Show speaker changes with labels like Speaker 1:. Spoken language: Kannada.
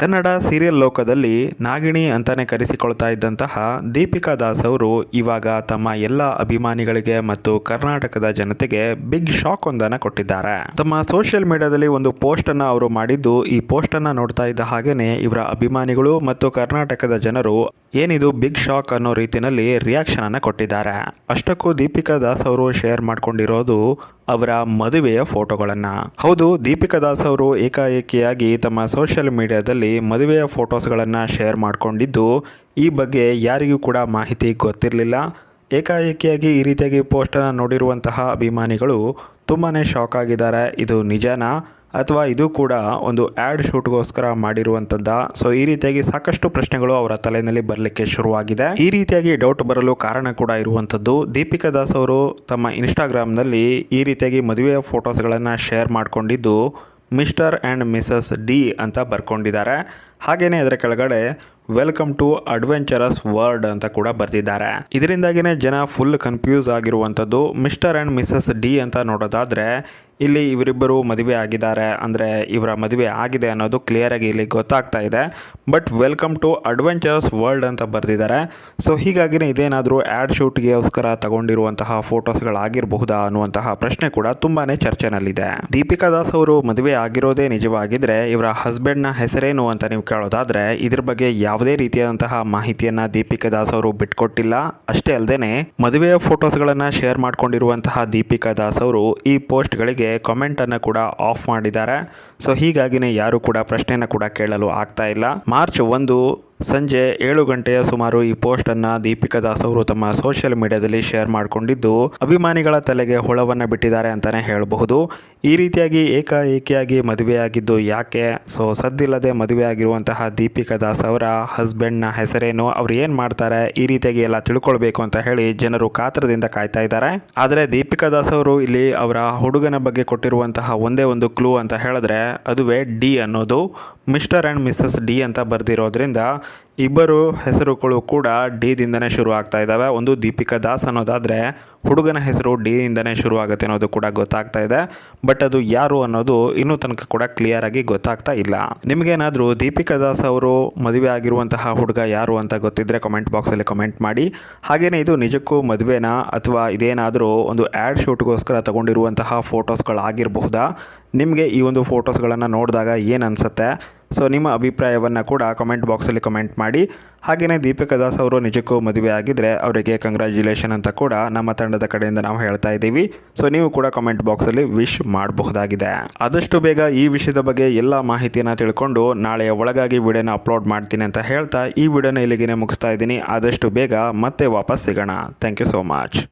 Speaker 1: ಕನ್ನಡ ಸೀರಿಯಲ್ ಲೋಕದಲ್ಲಿ ನಾಗಿಣಿ ಅಂತಾನೆ ಕರೆಸಿಕೊಳ್ತಾ ಇದ್ದಂತಹ ದೀಪಿಕಾ ದಾಸ್ ಅವರು ಇವಾಗ ತಮ್ಮ ಎಲ್ಲ ಅಭಿಮಾನಿಗಳಿಗೆ ಮತ್ತು ಕರ್ನಾಟಕದ ಜನತೆಗೆ ಬಿಗ್ ಶಾಕ್ ಒಂದನ್ನು ಕೊಟ್ಟಿದ್ದಾರೆ. ತಮ್ಮ ಸೋಷಿಯಲ್ ಮೀಡಿಯಾದಲ್ಲಿ ಒಂದು ಪೋಸ್ಟ್ ಅನ್ನ ಅವರು ಮಾಡಿದ್ದು, ಈ ಪೋಸ್ಟ್ ಅನ್ನ ನೋಡ್ತಾ ಇದ್ದ ಹಾಗೇನೆ ಇವರ ಅಭಿಮಾನಿಗಳು ಮತ್ತು ಕರ್ನಾಟಕದ ಜನರು ಏನಿದು ಬಿಗ್ ಶಾಕ್ ಅನ್ನೋ ರೀತಿಯಲ್ಲಿ ರಿಯಾಕ್ಷನ್ ಅನ್ನ ಕೊಟ್ಟಿದ್ದಾರೆ. ಅಷ್ಟಕ್ಕೂ ದೀಪಿಕಾ ದಾಸ್ ಅವರು ಶೇರ್ ಮಾಡ್ಕೊಂಡಿರೋದು ಅವರ ಮದುವೆಯ ಫೋಟೋಗಳನ್ನು. ಹೌದು, ದೀಪಿಕಾ ದಾಸ್ ಅವರು ಏಕಾಏಕಿಯಾಗಿ ತಮ್ಮ ಸೋಷಿಯಲ್ ಮೀಡಿಯಾದಲ್ಲಿ ಮದುವೆಯ ಫೋಟೋಸ್ಗಳನ್ನು ಶೇರ್ ಮಾಡಿಕೊಂಡಿದ್ದು, ಈ ಬಗ್ಗೆ ಯಾರಿಗೂ ಕೂಡ ಮಾಹಿತಿ ಗೊತ್ತಿರಲಿಲ್ಲ. ಏಕಾಏಕಿಯಾಗಿ ಈ ರೀತಿಯಾಗಿ ಪೋಸ್ಟನ್ನು ನೋಡಿರುವಂತಹ ಅಭಿಮಾನಿಗಳು ತುಂಬಾ ಶಾಕ್ ಆಗಿದ್ದಾರೆ. ಇದು ನಿಜನಾ ಅಥವಾ ಇದು ಕೂಡ ಒಂದು ಆ್ಯಡ್ ಶೂಟ್ಗೋಸ್ಕರ ಮಾಡಿರುವಂಥದ್ದ? ಸೊ ಈ ರೀತಿಯಾಗಿ ಸಾಕಷ್ಟು ಪ್ರಶ್ನೆಗಳು ಅವರ ತಲೆಯಲ್ಲಿ ಬರಲಿಕ್ಕೆ ಶುರುವಾಗಿದೆ. ಈ ರೀತಿಯಾಗಿ ಡೌಟ್ ಬರಲು ಕಾರಣ ಕೂಡ ಇರುವಂಥದ್ದು, ದೀಪಿಕಾ ದಾಸ್ ಅವರು ತಮ್ಮ ಇನ್ಸ್ಟಾಗ್ರಾಮ್ನಲ್ಲಿ ಈ ರೀತಿಯಾಗಿ ಮದುವೆಯ ಫೋಟೋಸ್ಗಳನ್ನು ಶೇರ್ ಮಾಡಿಕೊಂಡಿದ್ದು ಮಿಸ್ಟರ್ ಆ್ಯಂಡ್ ಮಿಸಸ್ ಡಿ ಅಂತ ಬರ್ಕೊಂಡಿದ್ದಾರೆ. ಹಾಗೆಯೇ ಅದರ ಕೆಳಗಡೆ ವೆಲ್ಕಮ್ ಟು ಅಡ್ವೆಂಚರಸ್ ವರ್ಲ್ಡ್ ಅಂತ ಕೂಡ ಬರ್ತಿದ್ದಾರೆ. ಇದರಿಂದಾಗಿನೇ ಜನ ಫುಲ್ ಕನ್ಫ್ಯೂಸ್ ಆಗಿರುವಂಥದ್ದು. ಮಿಸ್ಟರ್ ಆ್ಯಂಡ್ ಮಿಸಸ್ ಡಿ ಅಂತ ನೋಡೋದಾದರೆ ಇಲ್ಲಿ ಇವರಿಬ್ಬರು ಮದುವೆ ಆಗಿದ್ದಾರೆ, ಅಂದರೆ ಇವರ ಮದುವೆ ಆಗಿದೆ ಅನ್ನೋದು ಕ್ಲಿಯರಾಗಿ ಇಲ್ಲಿ ಗೊತ್ತಾಗ್ತಾ ಇದೆ. But welcome to adventurous world ಅಂತ ಬರ್ತಿದ್ದಾರೆ. ಸೊ ಹೀಗಾಗಿನೇ ಇದೇನಾದರೂ ಆ್ಯಡ್ ಶೂಟ್ಗೋಸ್ಕರ ತಗೊಂಡಿರುವಂತಹ ಫೋಟೋಸ್ಗಳಾಗಿರಬಹುದಾ ಅನ್ನುವಂತಹ ಪ್ರಶ್ನೆ ಕೂಡ ತುಂಬಾ ಚರ್ಚೆನಲ್ಲಿದೆ. ದೀಪಿಕಾ ದಾಸ್ ಅವರು ಮದುವೆ ಆಗಿರೋದೇ ನಿಜವಾಗಿದ್ರೆ ಇವರ ಹಸ್ಬೆಂಡ್ನ ಹೆಸರೇನು ಅಂತ ನೀವು ಕೇಳೋದಾದರೆ ಇದ್ರ ಬಗ್ಗೆ ಯಾವುದೇ ರೀತಿಯಾದಂತಹ ಮಾಹಿತಿಯನ್ನು ದೀಪಿಕಾ ದಾಸ್ ಅವರು ಬಿಟ್ಕೊಟ್ಟಿಲ್ಲ. ಅಷ್ಟೇ ಅಲ್ಲದೆ ಮದುವೆಯ ಫೋಟೋಸ್ಗಳನ್ನು ಶೇರ್ ಮಾಡ್ಕೊಂಡಿರುವಂತಹ ದೀಪಿಕಾ ದಾಸ್ ಅವರು ಈ ಪೋಸ್ಟ್ಗಳಿಗೆ ಕಾಮೆಂಟ್ ಅನ್ನು ಕೂಡ ಆಫ್ ಮಾಡಿದ್ದಾರೆ. ಸೊ ಹೀಗಾಗಿನೇ ಯಾರು ಕೂಡ ಪ್ರಶ್ನೆಯನ್ನು ಕೂಡ ಕೇಳಲು ಆಗ್ತಾ ಇಲ್ಲ. ಮಾರ್ಚ್ 1 ಸಂಜೆ 7 ಗಂಟೆಯ ಸುಮಾರು ಈ ಪೋಸ್ಟ್ ಅನ್ನ ದೀಪಿಕಾ ದಾಸ್ ಅವರು ತಮ್ಮ ಸೋಷಿಯಲ್ ಮೀಡಿಯಾದಲ್ಲಿ ಶೇರ್ ಮಾಡಿಕೊಂಡಿದ್ದು ಅಭಿಮಾನಿಗಳ ತಲೆಗೆ ಹುಳವನ್ನು ಬಿಟ್ಟಿದ್ದಾರೆ ಅಂತಾನೆ ಹೇಳಬಹುದು. ಈ ರೀತಿಯಾಗಿ ಏಕಾಏಕಿಯಾಗಿ ಮದುವೆಯಾಗಿದ್ದು ಯಾಕೆ? ಸೊ ಸದ್ದಿಲ್ಲದೆ ಮದುವೆ ಆಗಿರುವಂತಹ ದೀಪಿಕಾ ದಾಸ್ ಅವರ ಹಸ್ಬೆಂಡ್ನ ಹೆಸರೇನು, ಅವ್ರು ಏನು ಮಾಡ್ತಾರೆ, ಈ ರೀತಿಯಾಗಿ ಎಲ್ಲ ತಿಳ್ಕೊಳ್ಬೇಕು ಅಂತ ಹೇಳಿ ಜನರು ಕಾತರದಿಂದ ಕಾಯ್ತಾ ಇದ್ದಾರೆ. ಆದರೆ ದೀಪಿಕಾ ದಾಸ್ ಅವರು ಇಲ್ಲಿ ಅವರ ಹುಡುಗನ ಬಗ್ಗೆ ಕೊಟ್ಟಿರುವಂತಹ ಒಂದೇ ಒಂದು ಕ್ಲೂ ಅಂತ ಹೇಳಿದ್ರೆ ಅದುವೇ ಡಿ ಅನ್ನೋದು. ಮಿಸ್ಟರ್ ಆ್ಯಂಡ್ ಮಿಸಸ್ ಡಿ ಅಂತ ಬರೆದಿರೋದ್ರಿಂದ ಇಬ್ಬರು ಹೆಸರುಗಳು ಕೂಡ ಡಿ ದಿಂದನೇ ಶುರು ಆಗ್ತಾ ಇದ್ದಾವೆ. ಒಂದು ದೀಪಿಕಾ ದಾಸ್ ಅನ್ನೋದಾದರೆ ಹುಡುಗನ ಹೆಸರು ಡಿ ಇಂದನೇ ಶುರು ಆಗುತ್ತೆ ಅನ್ನೋದು ಕೂಡ ಗೊತ್ತಾಗ್ತಾ ಇದೆ. ಬಟ್ ಅದು ಯಾರು ಅನ್ನೋದು ಇನ್ನೂ ತನಕ ಕೂಡ ಕ್ಲಿಯರ್ ಆಗಿ ಗೊತ್ತಾಗ್ತಾ ಇಲ್ಲ. ನಿಮಗೇನಾದರೂ ದೀಪಿಕಾ ದಾಸ್ ಅವರು ಮದುವೆ ಆಗಿರುವಂತಹ ಹುಡುಗ ಯಾರು ಅಂತ ಗೊತ್ತಿದ್ದರೆ ಕಮೆಂಟ್ ಬಾಕ್ಸಲ್ಲಿ ಕಮೆಂಟ್ ಮಾಡಿ. ಹಾಗೆಯೇ ಇದು ನಿಜಕ್ಕೂ ಮದುವೆನಾ ಅಥವಾ ಇದೇನಾದರೂ ಒಂದು ಆ್ಯಡ್ ಶೂಟ್ಗೋಸ್ಕರ ತಗೊಂಡಿರುವಂತಹ ಫೋಟೋಸ್ಗಳಾಗಿರಬಹುದಾ? ನಿಮಗೆ ಈ ಒಂದು ಫೋಟೋಸ್ಗಳನ್ನು ನೋಡಿದಾಗ ಏನು ಅನಿಸುತ್ತೆ? ಸೊ ನಿಮ್ಮ ಅಭಿಪ್ರಾಯವನ್ನು ಕೂಡ ಕಮೆಂಟ್ ಬಾಕ್ಸಲ್ಲಿ ಕಮೆಂಟ್ ಮಾಡಿ. ಹಾಗೆಯೇ ದೀಪಿಕಾ ದಾಸ್ ಅವರು ನಿಜಕ್ಕೂ ಮದುವೆ ಆಗಿದ್ದರೆ ಅವರಿಗೆ ಕಂಗ್ರ್ಯಾಚುಲೇಷನ್ ಅಂತ ಕೂಡ ನಮ್ಮ ತಂಡದ ಕಡೆಯಿಂದ ನಾವು ಹೇಳ್ತಾ ಇದ್ದೀವಿ. ಸೊ ನೀವು ಕೂಡ ಕಮೆಂಟ್ ಬಾಕ್ಸಲ್ಲಿ ವಿಶ್ ಮಾಡಬಹುದಾಗಿದೆ. ಆದಷ್ಟು ಬೇಗ ಈ ವಿಷಯದ ಬಗ್ಗೆ ಎಲ್ಲ ಮಾಹಿತಿಯನ್ನು ತಿಳ್ಕೊಂಡು ನಾಳೆಯ ಒಳಗಾಗಿ ವಿಡಿಯೋನ ಅಪ್ಲೋಡ್ ಮಾಡ್ತೀನಿ ಅಂತ ಹೇಳ್ತಾ ಈ ವಿಡಿಯೋನ ಇಲ್ಲಿಗೆ ಮುಗಿಸ್ತಾ ಇದ್ದೀನಿ. ಆದಷ್ಟು ಬೇಗ ಮತ್ತೆ ವಾಪಸ್ ಸಿಗೋಣ. Thank you so much.